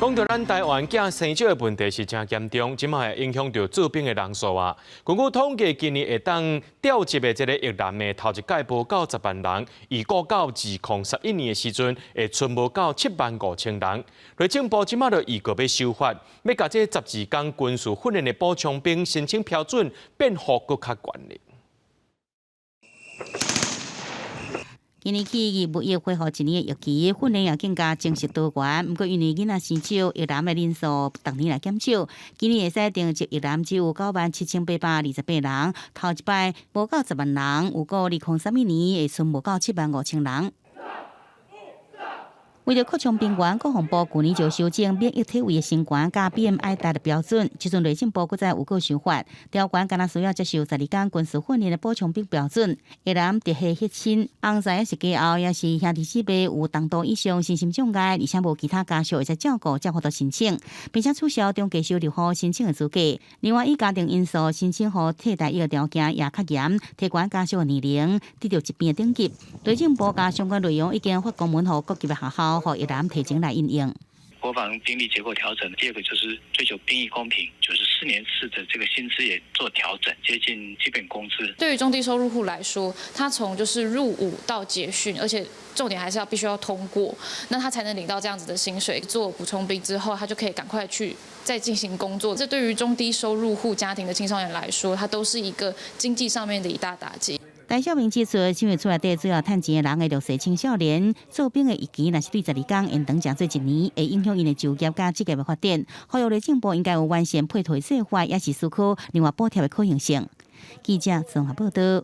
讲到咱台湾囝生少的问题是真严重，即卖影响到做兵的人数啊。根据统计，今年会当调集的这个役男的头一届无到10万人，预估到2011年的时阵会剩无到75000人。内政部即卖就预告要修法，要甲这12天军事训练的补充兵申请标准变幅搁较悬哩。 今年起，义务役恢复一年的役期，训练也更加正式多元。不过，因为囡仔生少，役男的人数逐年来减少，今年会使定职役男只有97828人，头一摆无到10万人，有过2032年会剩无到75000人。 为了扩充兵员，国防部去年就修正免疫体位的成员加 BMI 达的标准。即阵内政部搁再有个修法，条员敢若需要接受12天军事训练的补充兵标准。役男直系血亲，翁仔是家后，也是兄弟姊妹有重度以上身心障碍，而且无其他家属会使照顾，才获得申请，并且取消中继收入户申请的资格。另外，以家庭因素申请后替代役的条件也较严，提悬家属的年龄，得到一边的等级。内政部甲相关内容已经发公文予各级的学校。 和役男提前来应用。国防兵力结构调整，第二个就是追求兵役公平，94年次的这个薪资也做调整，接近基本工资。对于中低收入户来说，他从就是入伍到结训，而且重点还是必须要通过，那他才能领到这样子的薪水。做补充兵之后，他就可以赶快去再进行工作。这对于中低收入户家庭的青少年来说，它都是一个经济上面的一大打击。 陈小明指出，新月出来底主要趁钱的人会落势青少年，做兵的役期若是对12天延长真做1年，会影响因的就业甲职业的发展。呼吁内政部应该有完善配套的计划，也是思考另外补贴的可行性。记者综合报道。